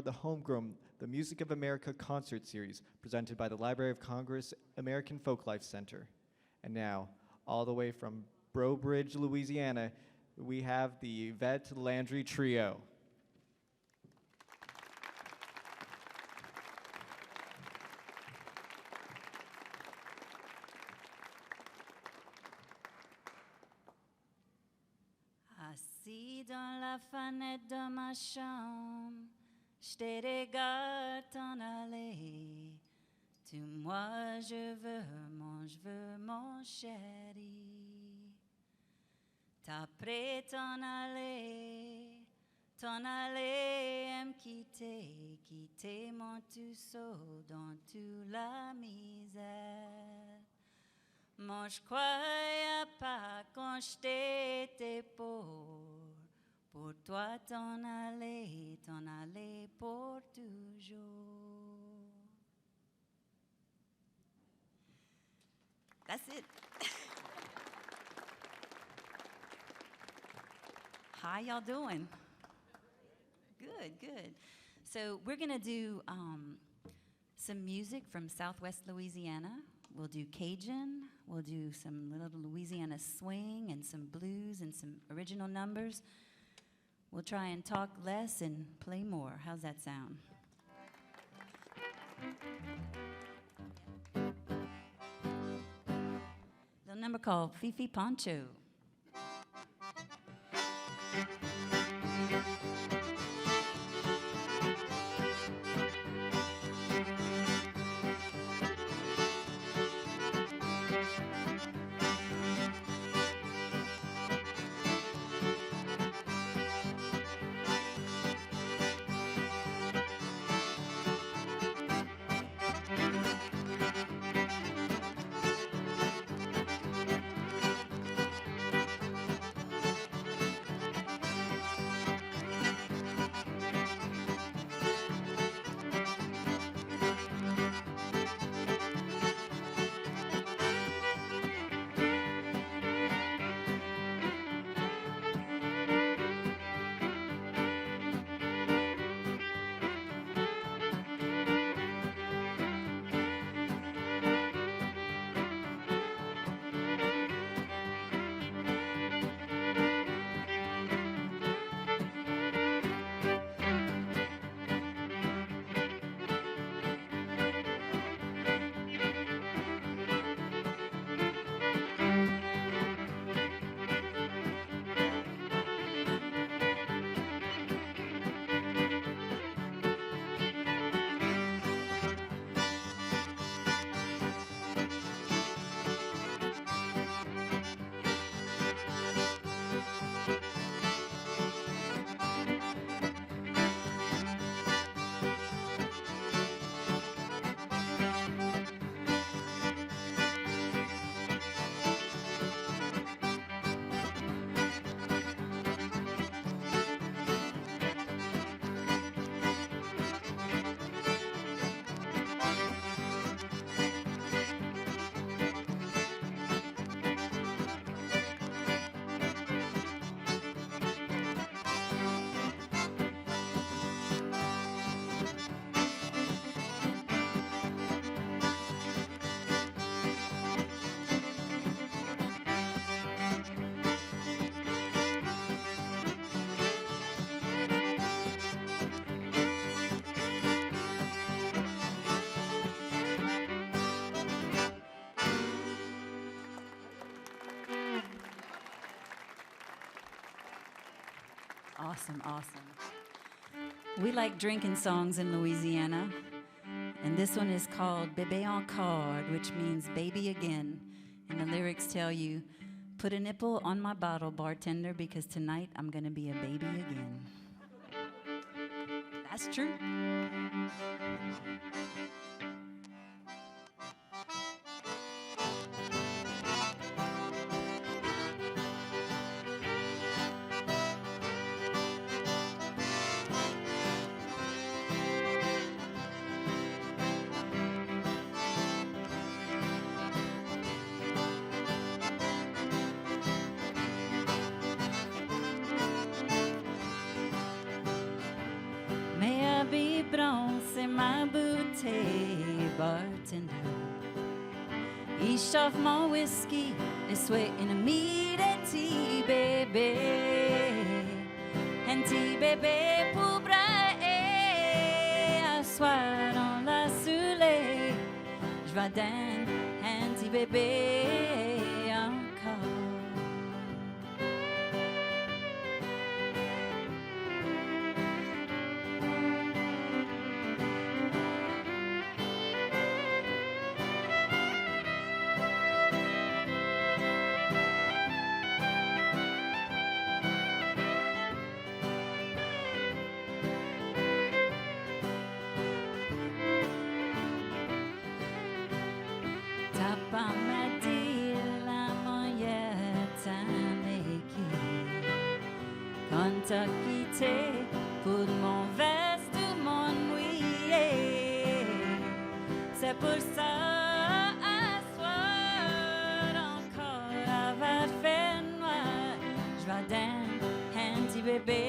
the Homegrown, the Music of America concert series presented by the Library of Congress American Folklife Center. And now, all the way from Breaux Bridge, Louisiana, we have the Yvette Landry Trio. Assis dans la fenêtre de ma chambre, je te regarde t'en aller. Tu moi je veux mon chéri. T'as prêt t'en aller, me quitter mon trousseau dans toute la misère. Moi je croyais pas quand j'étais pour toi t'en aller pour toujours. That's it. How y'all doing? Good, good. So we're gonna do some music from Southwest Louisiana. We'll do Cajun, we'll do some little Louisiana swing and some blues and some original numbers. We'll try and talk less and play more. How's that sound? Little number called Fifi Poncho. Awesome, awesome. We like drinking songs in Louisiana, and this one is called Bébé Encore, which means baby again. And the lyrics tell you, put a nipple on my bottle, bartender, because tonight I'm gonna be a baby again. That's true. May I be biberon, c'est ma bouteille, bartender. Ich schaff mon whisky, it's waiting to meet a tea baby. Un tea bébé pour brailler, asseoir dans la soleil. Je vais dans un tea bébé encore. T'as quitté pour mon veste ou mon nuit. C'est pour ça, à soir encore, avant de faire noir, je vais dans un petit bébé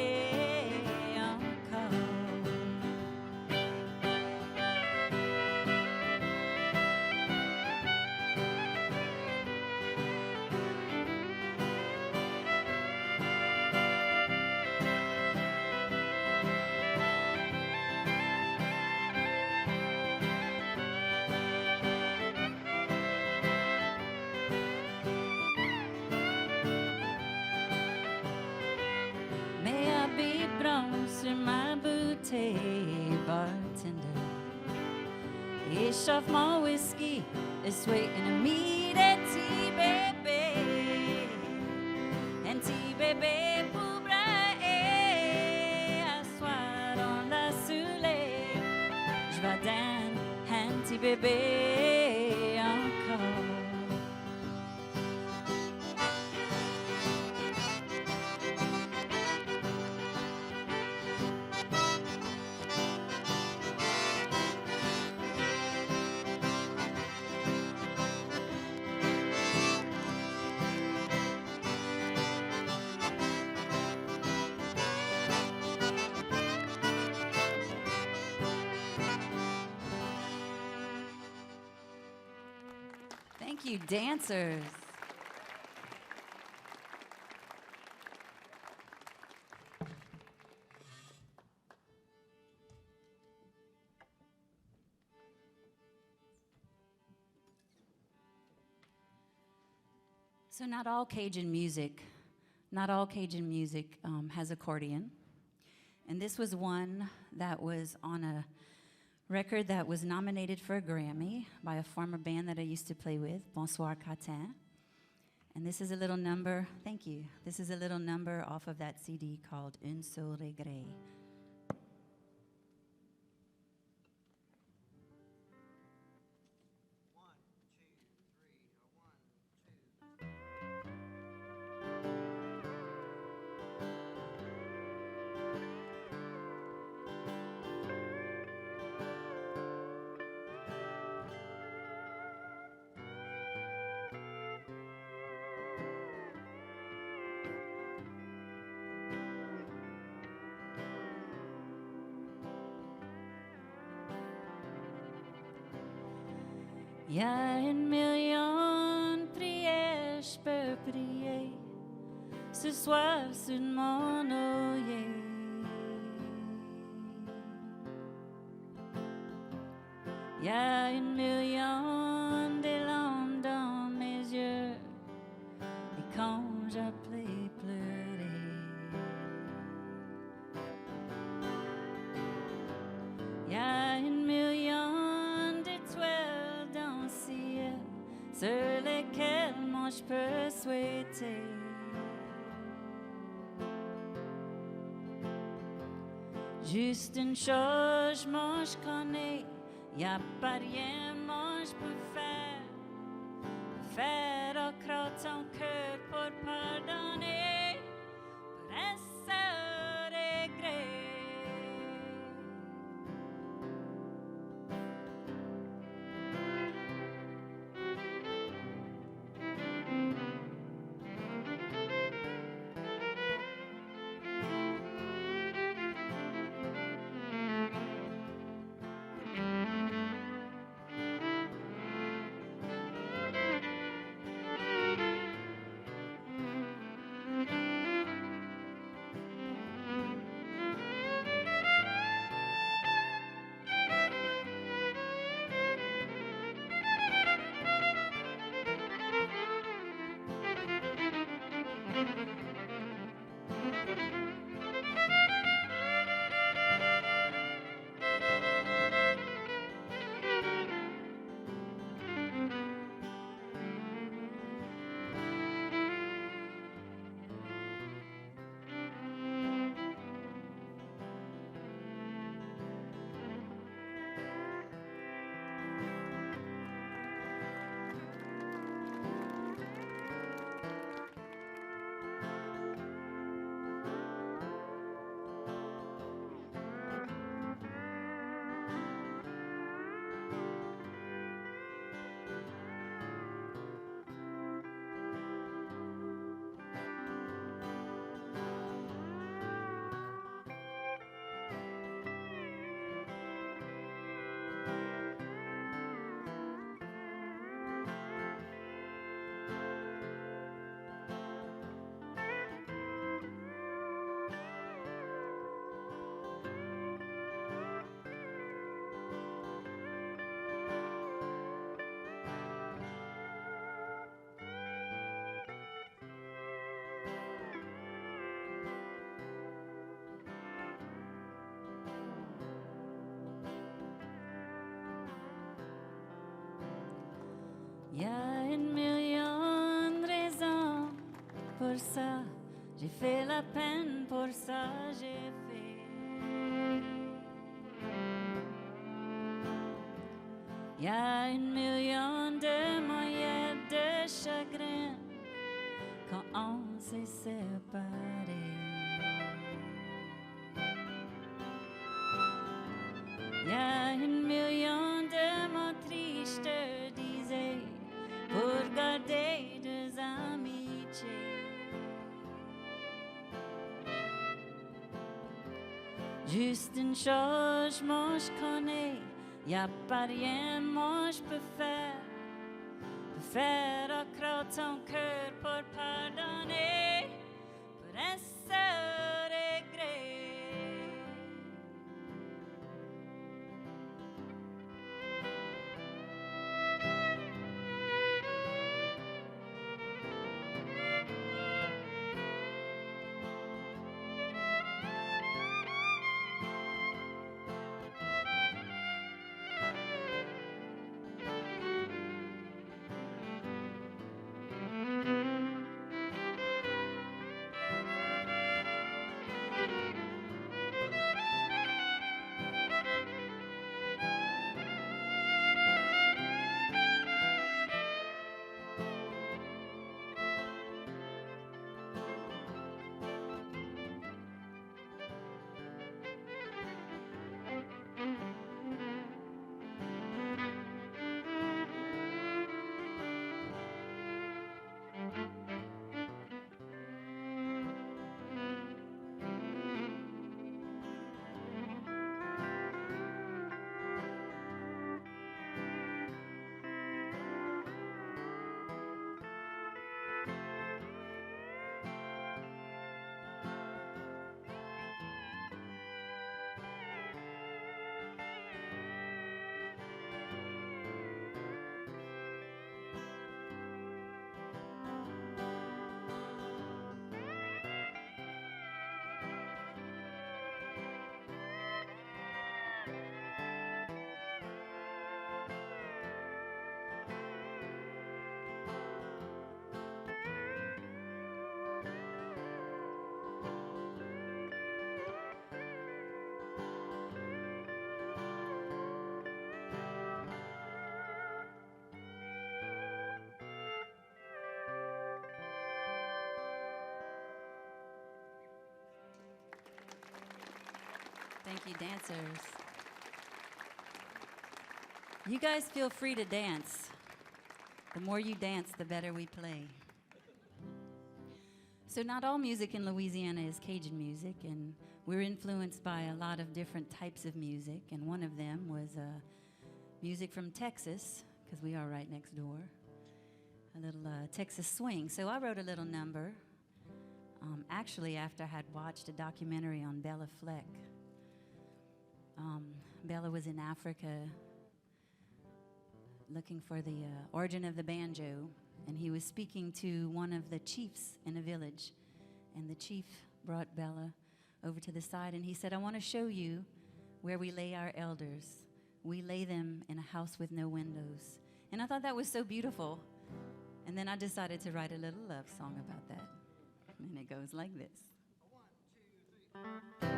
encore. Sur ma bouteille, bartender. Ich schaff mon whisky, it's waiting to meet a tea baby. Un tea baby pour brailler, asseoir dans la soleil. Je vais dans un tea baby encore. Thank you, dancers. So not all Cajun music has accordion. And this was one that was on a record that was nominated for a Grammy by a former band that I used to play with, Bonsoir Catin. And this is a little number, thank you. This is a little number off of that CD called Un seul regret. Il y a 1,000,000 prières, je peux prier ce soir sur mon oeil. Il y a 1,000,000 d'élan dans mes yeux, et quand j'appelais pleurer, il y a 1,000,000 d'étoiles dans le ciel, sur lesquelles moi je peux souhaiter. Juste une chose, moi je connais, y a pas rien, moi je peux faire accroître ton cœur pour pardonner, pour un seul regret. Il y a 1 million de raisons pour ça. J'ai fait la peine pour ça, j'ai fait. Il y a 1 million de moyens de chagrin quand on s'est séparés. Il y a 1 million de mots tristes, disais, pour garder 2 amitiés. Juste une chose, moi je connais, y a pas rien, moi je peux faire accroître ton cœur pour pardonner, pour un seul regret. Thank you, dancers. You guys feel free to dance. The more you dance, the better we play. So not all music in Louisiana is Cajun music, and we're influenced by a lot of different types of music, and one of them was music from Texas, because we are right next door, a little Texas swing. So I wrote a little number, actually after I had watched a documentary on Bella Fleck. Bella was in Africa looking for the origin of the banjo, and he was speaking to one of the chiefs in a village, and the chief brought Bella over to the side, and he said, I want to show you where we lay our elders. We lay them in a house with no windows. And I thought that was so beautiful, and then I decided to write a little love song about that, and it goes like this. 1, 2, 3.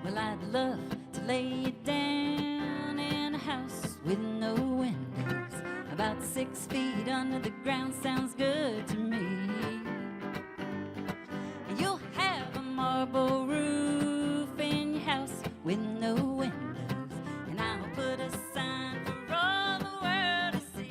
Well, I'd love to lay you down in a house with no windows. About 6 feet under the ground sounds good to me. And you'll have a marble roof in your house with no windows. And I'll put a sign for all the world to see.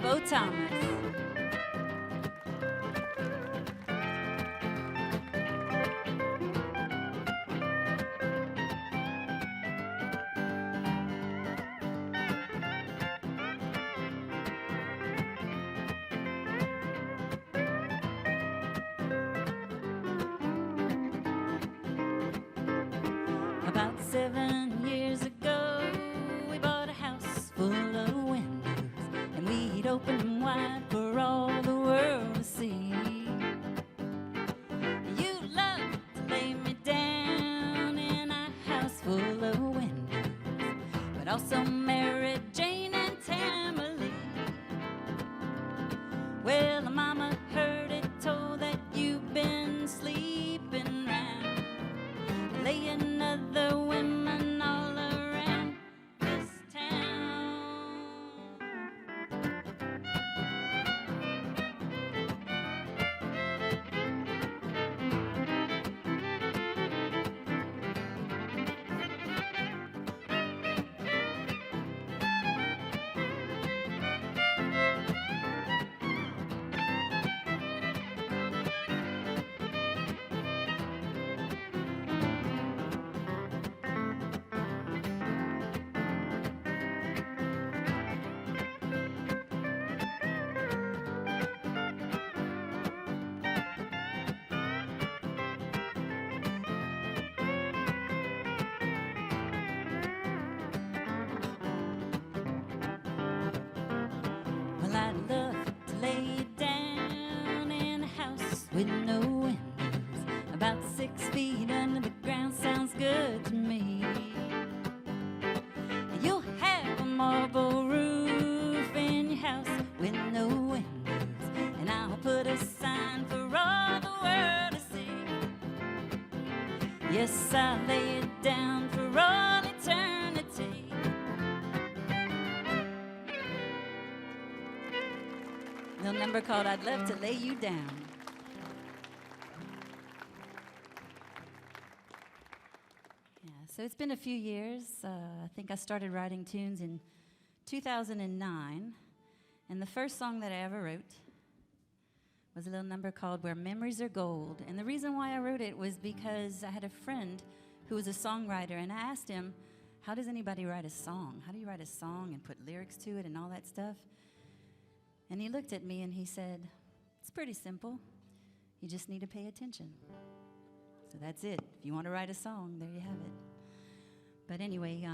Beau Thomas. About 7 years ago, we bought a house full of windows, and we'd open them wide for all the world to see. You love to lay me down in a house full of windows, but also married Jane and Tammy. Well, Mama heard it told that you've been sleeping round, laying other women all around this town. Well, I'd love to lay you down in a house with no windows. About 6 feet under the ground sounds good to me. And you'll have a marble roof in your house with no windows, and I'll put a sign for all the world to see. Yes, I'll lay it down for all eternity. Little number called I'd Love to Lay You Down. Yeah, so it's been a few years. I think I started writing tunes in 2009, and the first song that I ever wrote was a little number called Where Memories Are Gold. And the reason why I wrote it was because I had a friend who was a songwriter, and I asked him, how does anybody write a song? How do you write a song and put lyrics to it and all that stuff? And he looked at me and he said, it's pretty simple. You just need to pay attention. So that's it. If you want to write a song, there you have it. But anyway,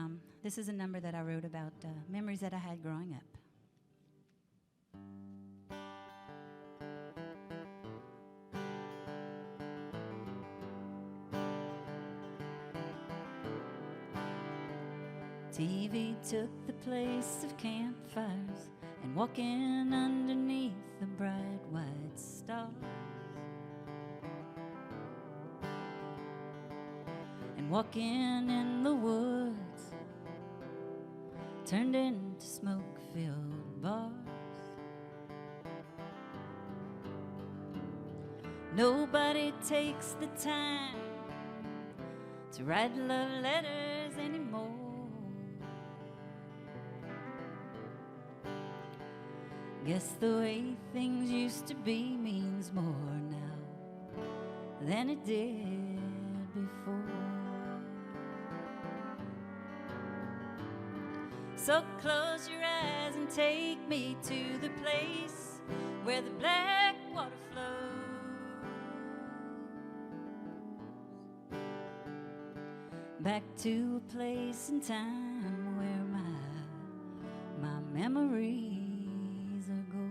this is a number that I wrote about memories that I had growing up. TV took the place of campfires and walking underneath the bright white stars, and walking in the woods turned into smoke-filled bars. Nobody takes the time to write love letters anymore. Guess the way things used to be means more now than it did before. So close your eyes and take me to the place where the black water flows, back to a place and time where my memories are gold.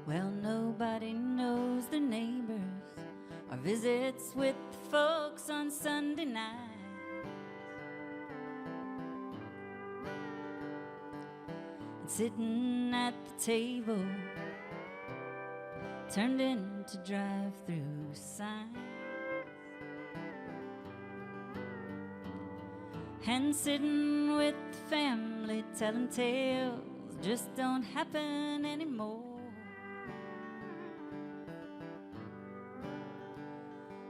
Well, nobody knows their neighbors or visits with the folks on Sunday night. And sitting at the table turned into drive-through signs. And sitting with the family telling tales just don't happen anymore.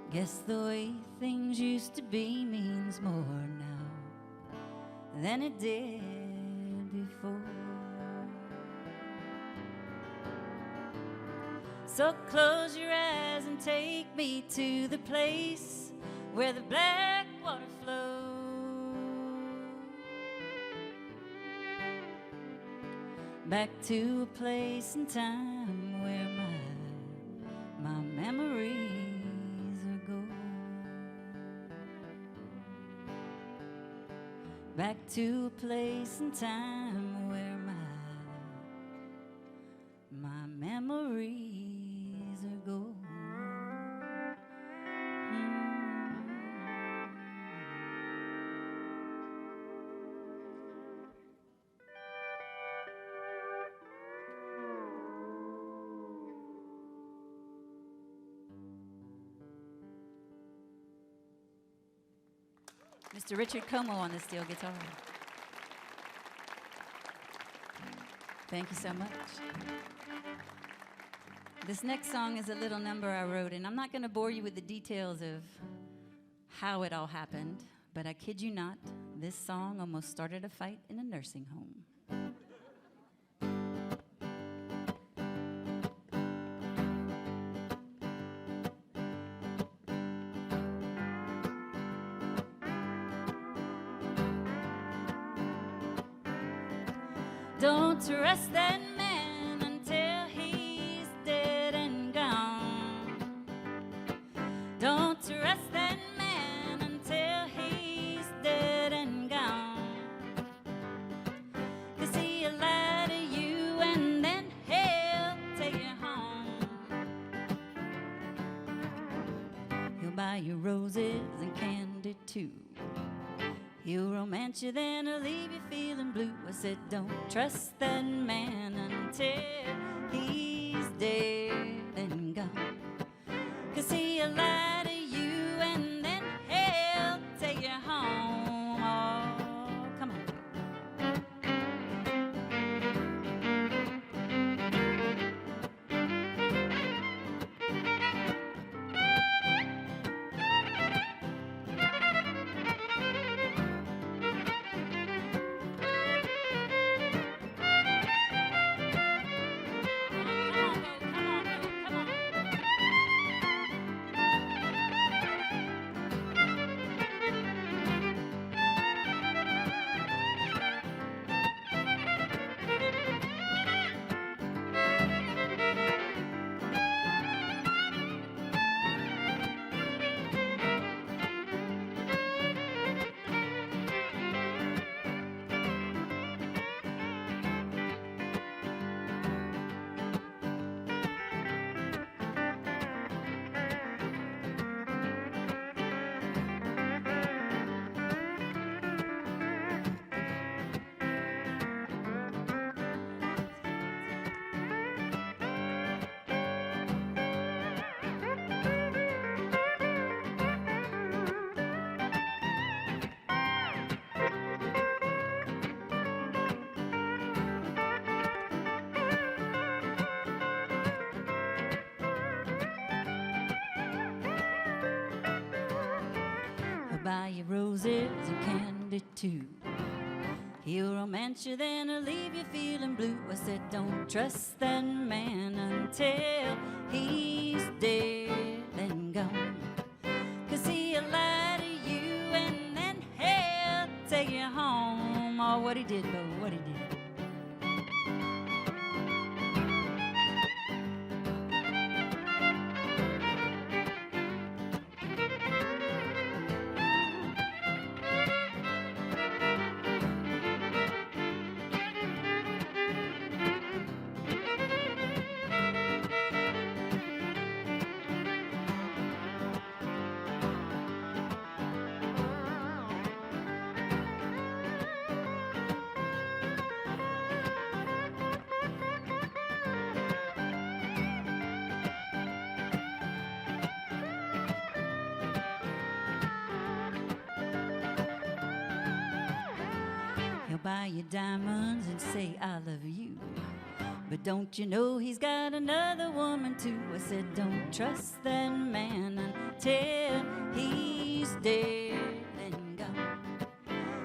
Guess the way things used to be means more now than it did before. So close your eyes and take me to the place where the black water flows. Back to a place and time where my memories are gold. Back to a place and time where my memories are gold. Mr. Richard Comeaux on the steel guitar. Thank you so much. This next song is a little number I wrote, and I'm not going to bore you with the details of how it all happened, but I kid you not, this song almost started a fight in a nursing home. Don't trust that man until he's dead and gone. Don't trust that man until he's dead and gone. 'Cause he'll lie to you and then he'll take you home. He'll buy you roses and candy too. He'll romance you, then he'll leave you feeling blue. I said, don't trust that man until he's dead and gone. 'Cause he'll lie to you and then he'll take you home. Oh, come on. Buy you roses and candy too. He'll romance you, then he'll leave you feeling blue. I said, don't trust that man until he's dead and gone. 'Cause he'll lie to you and then he'll take you home. Oh, what he did, Bo, what he did. buy you diamonds and say I love you. But don't you know he's got another woman too? I said don't trust that man until he's dead and gone.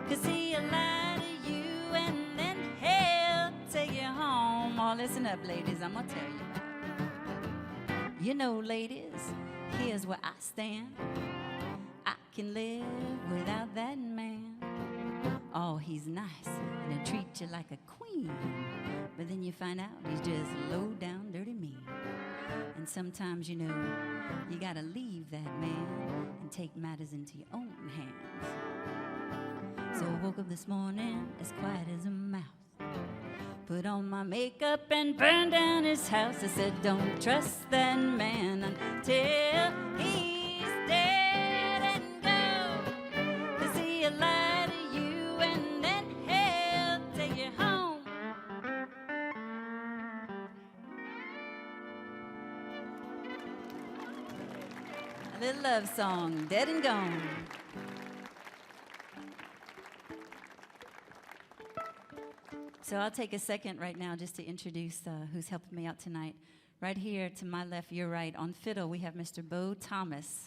'Cause he'll lie to you and then he'll take you home. Oh, listen up, ladies, I'm gonna tell you. You know, ladies, here's where I stand. I can live without that man. Oh, he's nice and he'll treat you like a queen. But then you find out he's just low down, dirty mean. And sometimes, you know, you gotta leave that man and take matters into your own hands. So I woke up this morning as quiet as a mouse. Put on my makeup and burned down his house. I said, don't trust that man until he's dead and go. 'Cause he'll lie to you and then he'll take you home. A little love song, Dead and Gone. So I'll take a second right now just to introduce who's helping me out tonight. Right here to my left, your right, on fiddle, we have Mr. Beau Thomas.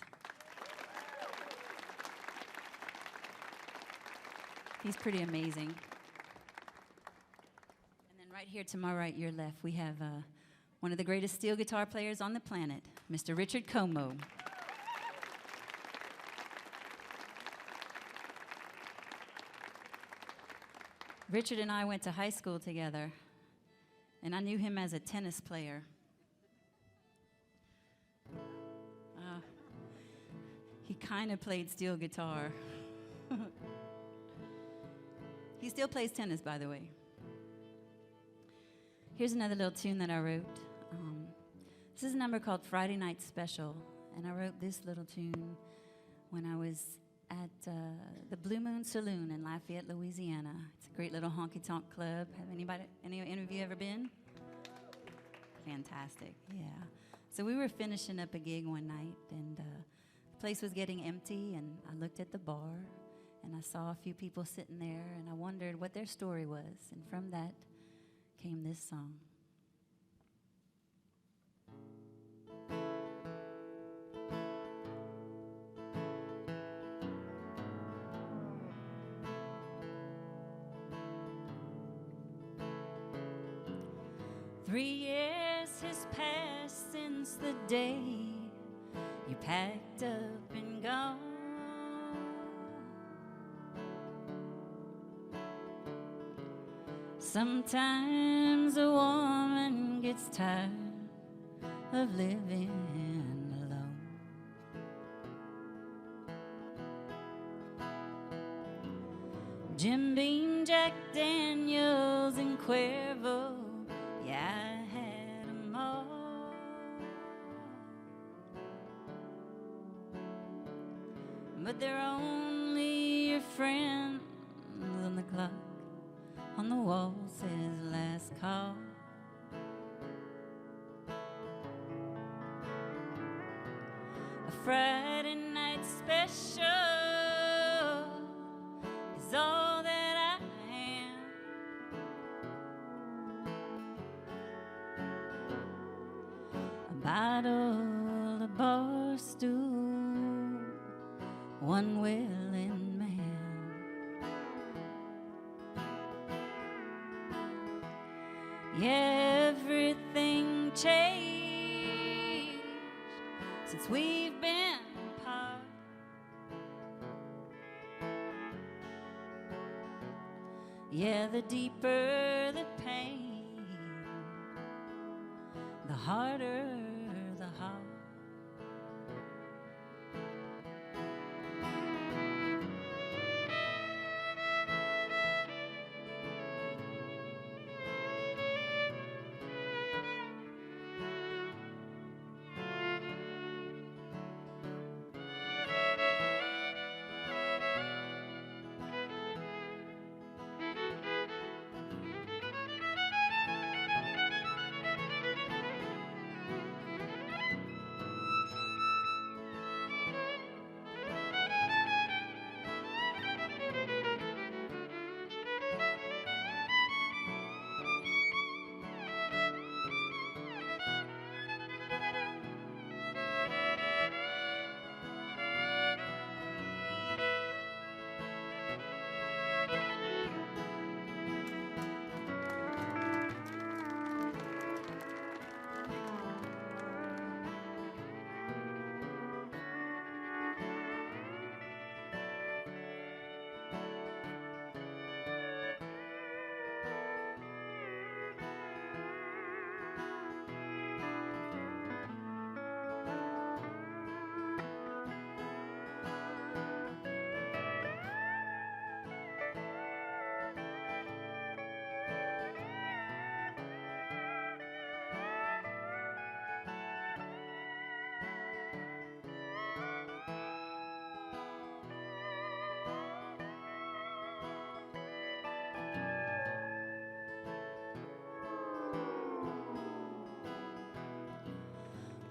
He's pretty amazing. And then right here to my right, your left, we have one of the greatest steel guitar players on the planet, Mr. Richard Comeaux. Richard and I went to high school together, and I knew him as a tennis player. He kind of played steel guitar. He still plays tennis, by the way. Here's another little tune that I wrote. This is a number called Friday Night Special, and I wrote this little tune when I was at the Blue Moon Saloon in Lafayette, Louisiana. It's a great little honky-tonk club. Have any of you ever been? Fantastic, yeah. So we were finishing up a gig one night, and the place was getting empty, and I looked at the bar, and I saw a few people sitting there, and I wondered what their story was, and from that came this song. 3 years has passed since the day you packed up and gone. Sometimes a woman gets tired of living alone. Jim Beam, Jack Daniels, and Cuervo, yeah, I had 'em all. But they're only your friends on the clock. On the wall says last call. A Friday night special is all that I am. A bottle, a bar stool, one willing man. Yeah, everything changed since we've been apart. Yeah, the deeper the pain, the harder the heart.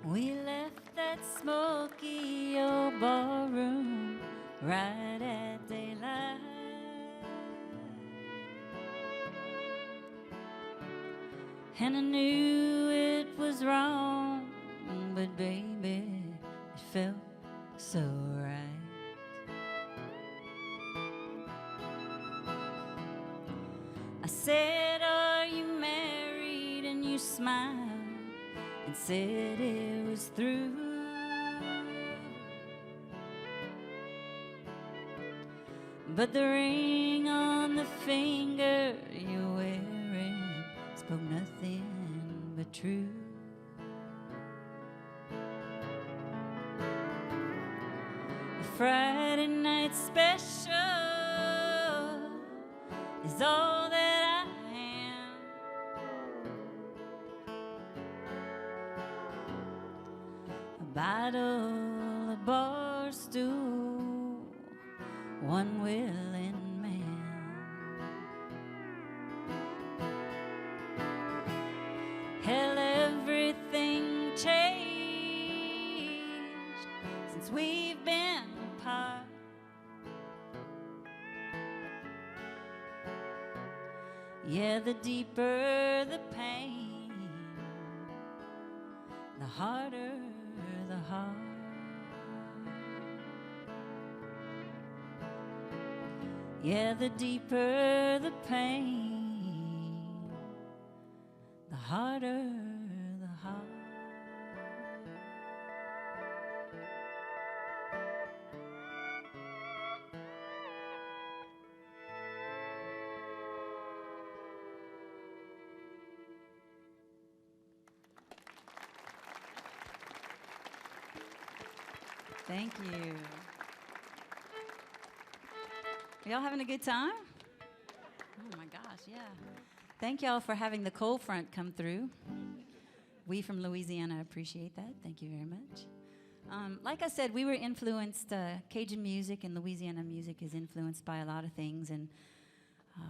We left that smoky old ballroom right at daylight. And I knew it was wrong, but baby, it felt so right. I said, are you married? And you smiled and said it was through. But the ring on the finger you're wearing spoke nothing but truth. A Friday night special is all that I am. A bottle, a bar stool, one willing man. Hell, everything changed since we've been apart. Yeah, the deeper the pain, the harder the heart. Yeah, the deeper the pain, the harder the heart. Thank you. Y'all having a good time? Oh my gosh, yeah. Thank y'all for having the cold front come through. We from Louisiana appreciate that. Thank you very much. Like I said, we were influenced, Cajun music and Louisiana music is influenced by a lot of things. And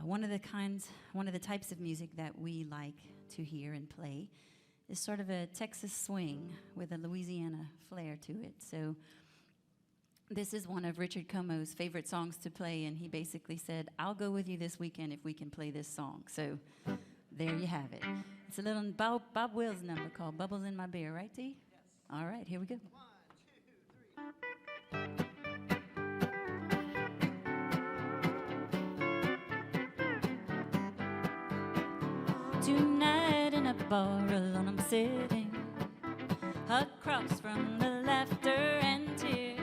one of the types of music that we like to hear and play is sort of a Texas swing with a Louisiana flair to it. So this is one of Richard Comeaux's favorite songs to play, and he basically said, I'll go with you this weekend if we can play this song. So there you have it. It's a little Bob Wills number called Bubbles in My Beer, right, T? Yes. All right, here we go. 1, 2, 3. Tonight in a bar alone I'm sitting across from the laughter and tears,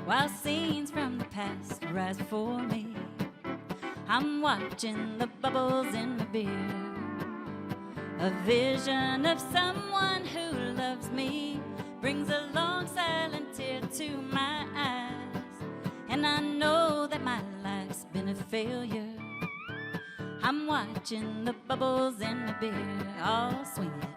while scenes from the past rise before me. I'm watching the bubbles in my beer, a vision of someone who loves me brings a long silent tear to my eyes, and I know that my life's been a failure. I'm watching the bubbles in the beer, all swing it.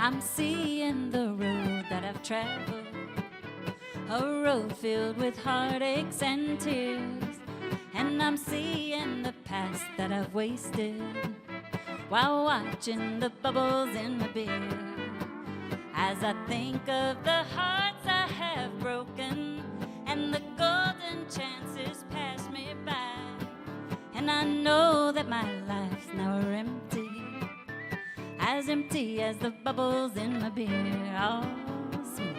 I'm seeing the road that I've traveled, a road filled with heartaches and tears, and I'm seeing the past that I've wasted while watching the bubbles in my beer. As I think of the hearts I have broken and the golden chances pass me by, and I know that my life's now empty. as empty as the bubbles in my beer. Oh, smooth.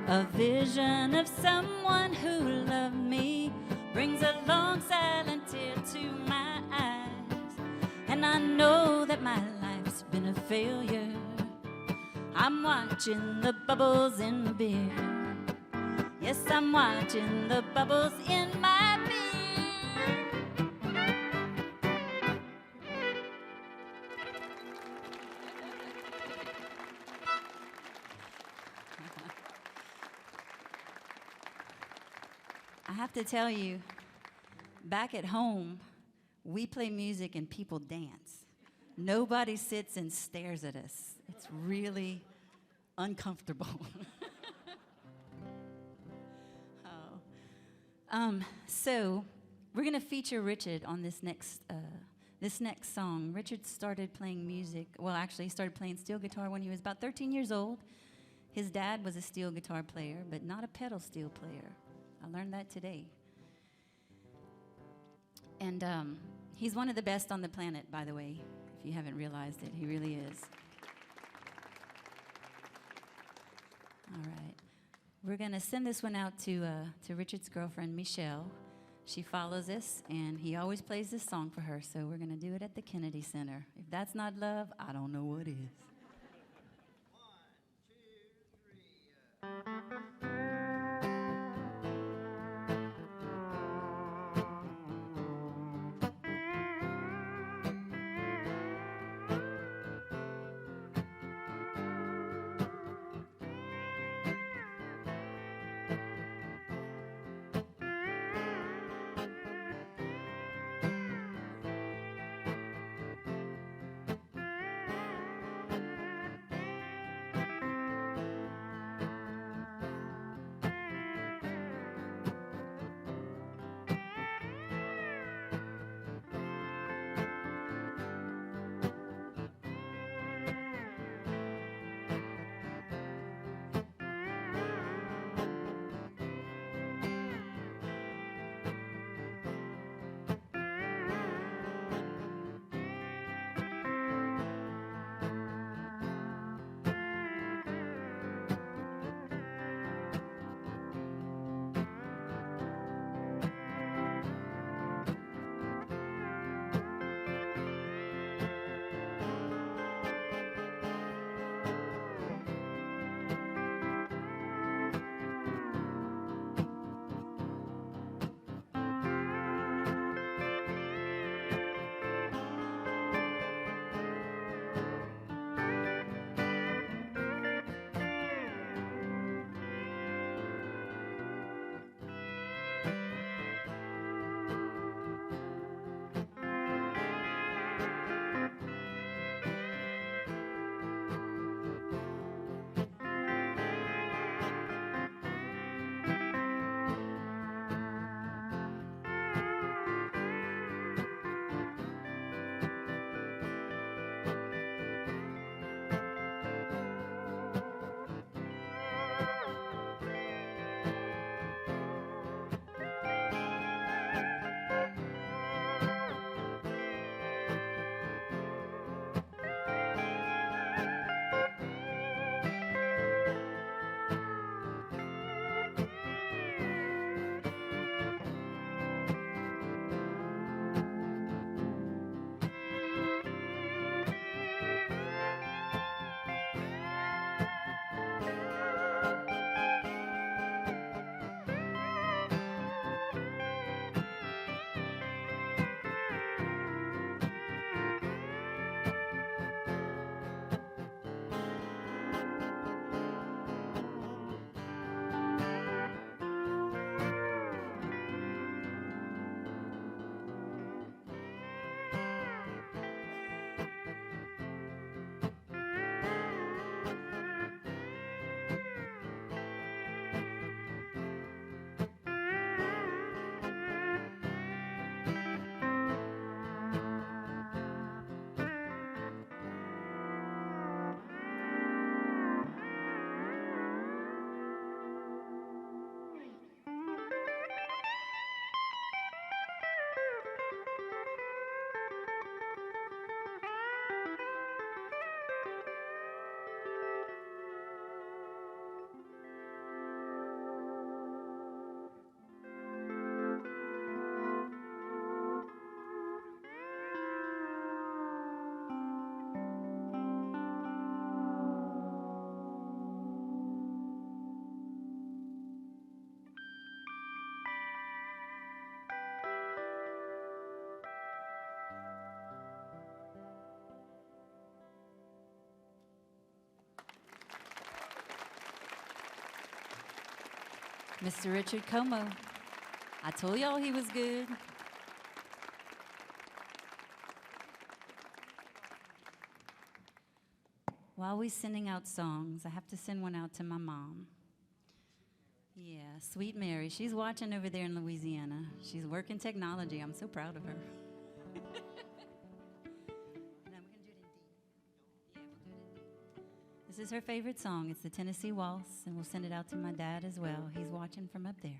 A vision of someone who loved me brings a long silent tear to my eyes. And I know that my life's been a failure. I'm watching the bubbles in my beer. Yes, I'm watching the bubbles in my beer. I have to tell you, back at home, we play music and people dance. Nobody sits and stares at us. It's really uncomfortable. So we're going to feature Richard on this next song. Richard started playing music. Well, actually, he started playing steel guitar when he was about 13 years old. His dad was a steel guitar player, but not a pedal steel player. I learned that today. And he's one of the best on the planet, by the way, if you haven't realized it. He really is. All right. We're going to send this one out to Richard's girlfriend, Michelle. She follows us, and he always plays this song for her, so we're going to do it at the Kennedy Center. If that's not love, I don't know what is. 1, 2, 3. Mr. Richard Comeaux. I told y'all he was good. While we sending out songs, I have to send one out to my mom. Yeah, Sweet Mary. She's watching over there in Louisiana. She's working technology. I'm so proud of her. This is her favorite song. It's the Tennessee Waltz, and we'll send it out to my dad as well. He's watching from up there.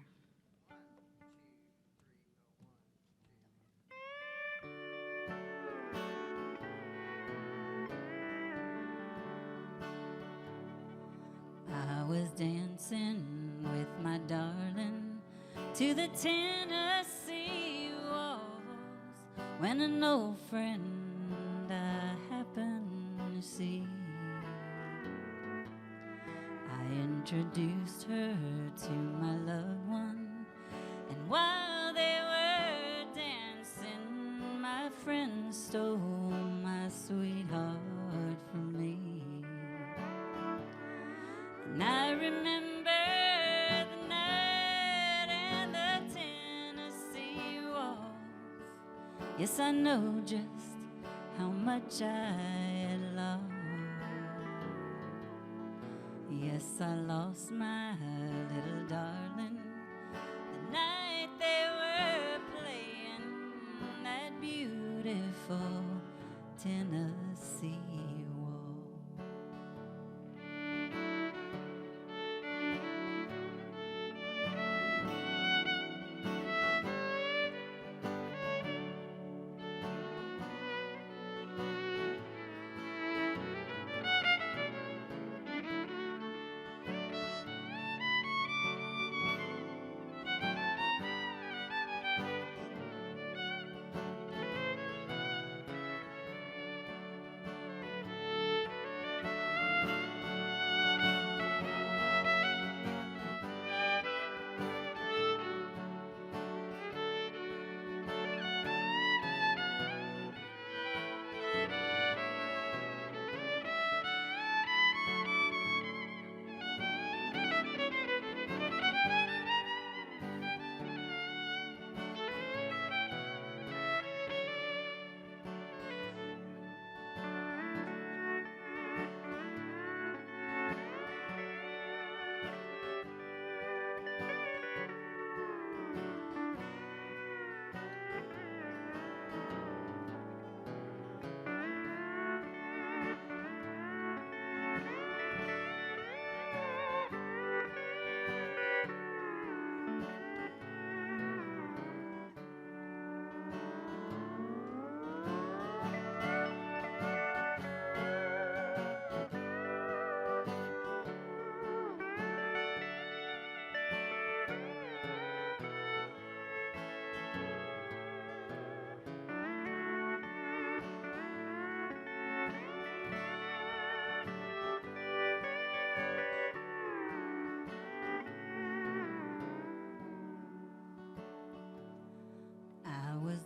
I was dancing with my darling to the Tennessee waltz when an old friend I happened to see. I introduced her to my loved one, and while they were dancing, my friend stole my sweetheart from me. And I remember the night and the Tennessee waltz. Yes, I know just how much I had lost. Yes, I lost my little darling the night they were playing that beautiful Tennessee waltz.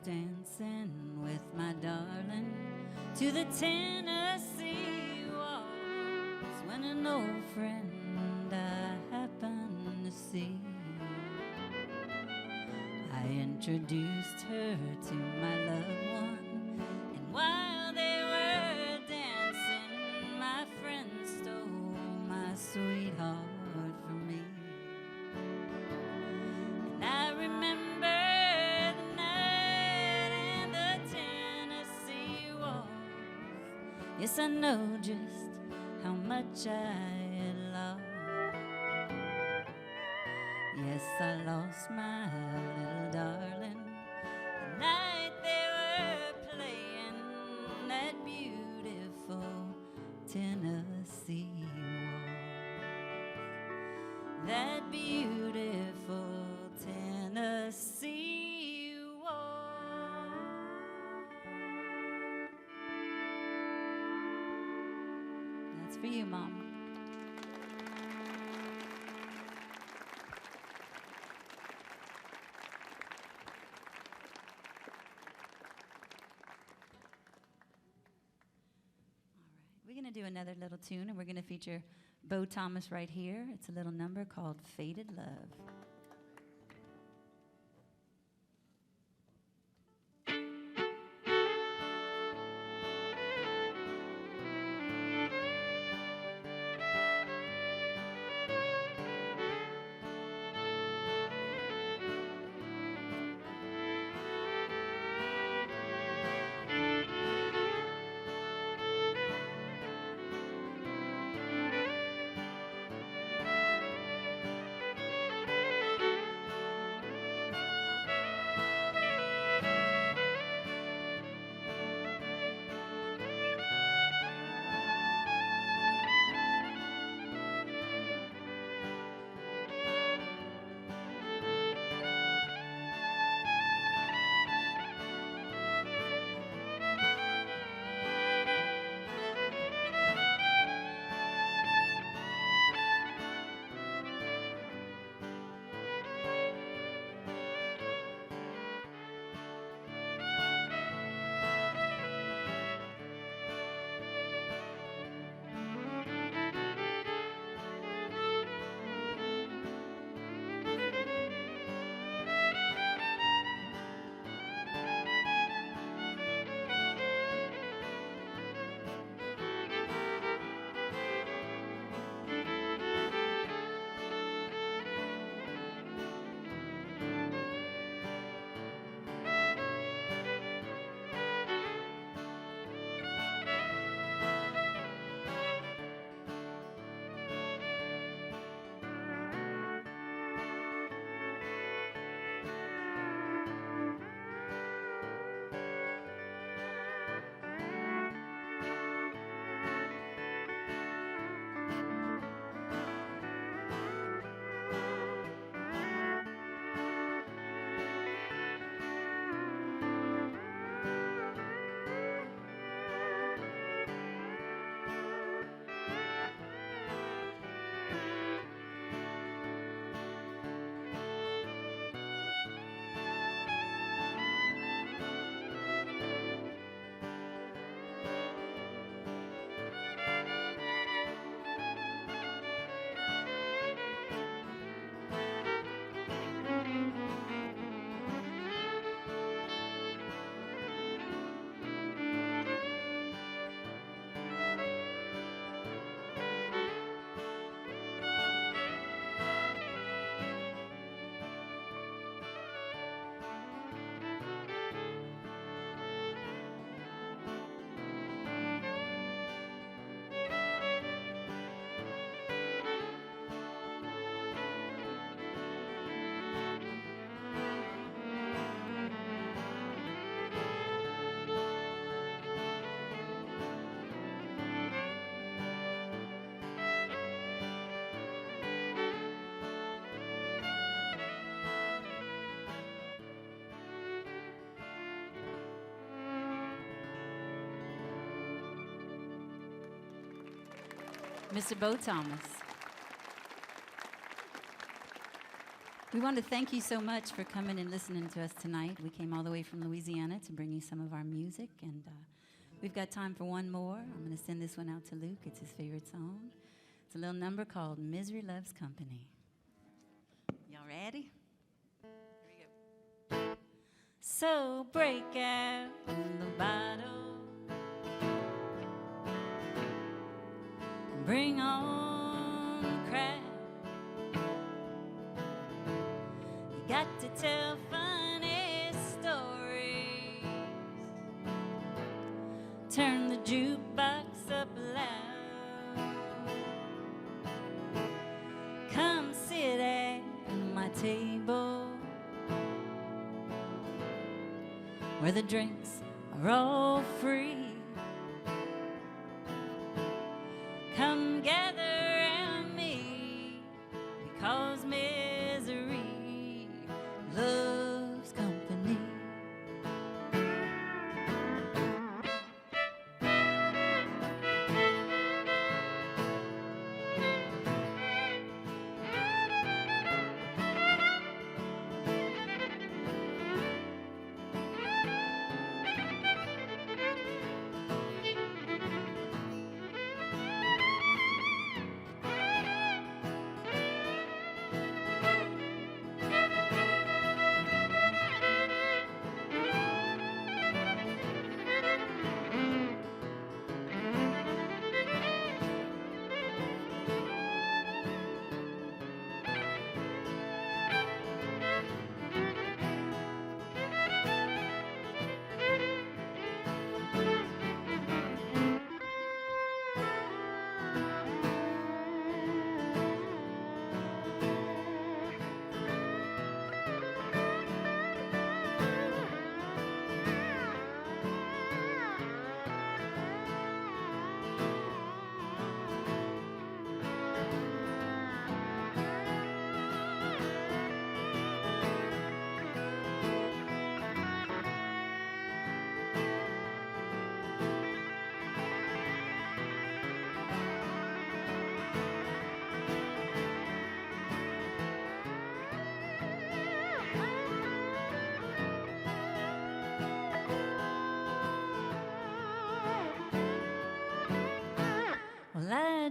Dancing with my darling to the Tennessee waltz when an old friend I happened to see. I introduced her to my loved one, and while they were dancing, my friend stole my sweetheart from me. And I remember yes, I know just how much I had lost. Yes, I lost my little darling the night they were playing that beautiful Tennessee waltz. That beautiful Tennessee waltz. That's for you, Mom. We're going to do another little tune, and we're going to feature Beau Thomas right here. It's a little number called Faded Love. Mr. Beau Thomas. We want to thank you so much for coming and listening to us tonight. We came all the way from Louisiana to bring you some of our music, and we've got time for one more. I'm going to send this one out to Luke. It's his favorite song. It's a little number called Misery Loves Company. Y'all ready? Here we go. So break out the bottle. Bring on the crowd. You got to tell funny stories. Turn the jukebox up loud. Come sit at my table where the drinks are all free. Come gather around me, because misery loves company.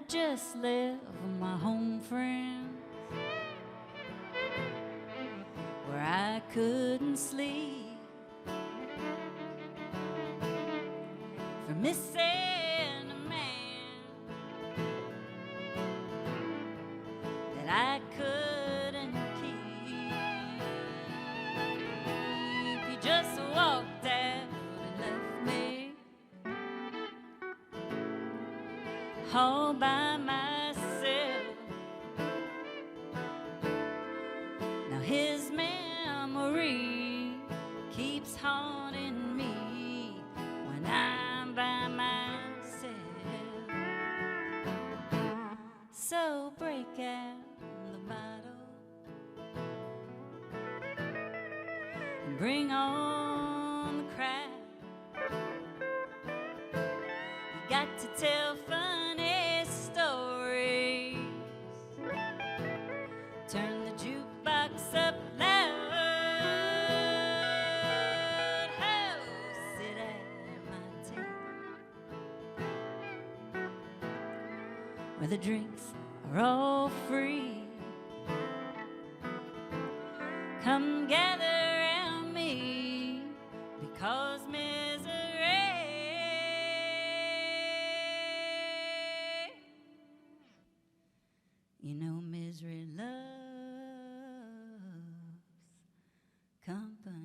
just left my home friends, where I couldn't sleep for missing a man that I couldn't keep. He just walked out and left me all by myself. Now his memory keeps haunting me when I'm by myself. So break out the bottle and bring on the crowd. You got to tell funny stories. Turn the jukebox up loud. Oh, sit at my table where the drinks are all free. Come gather around me, because misery, you know, misery loves company.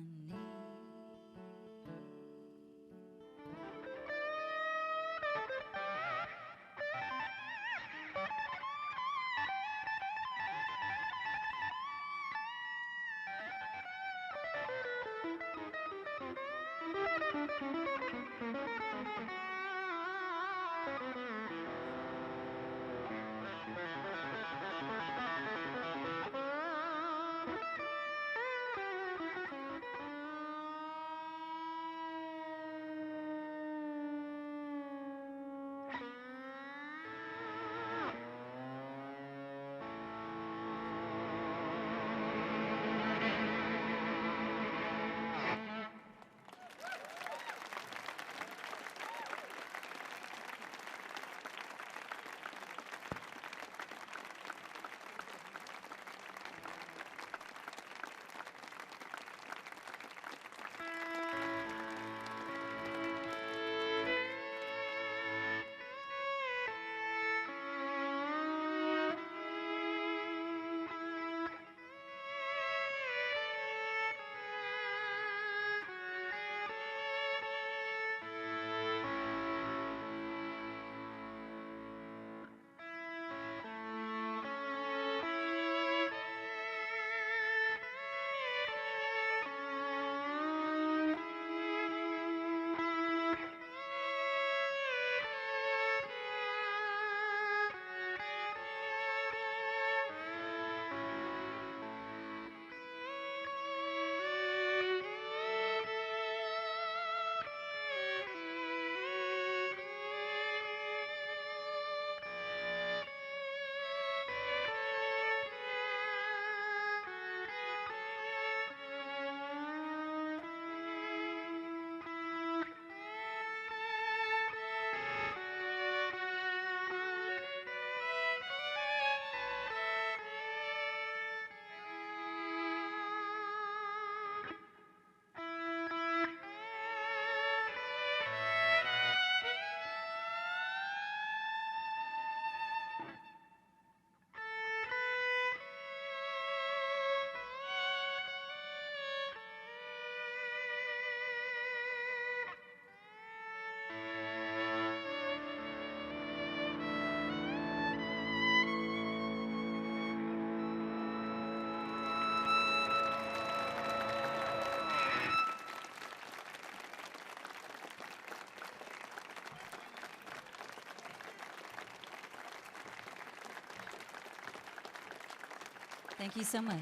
Thank you so much.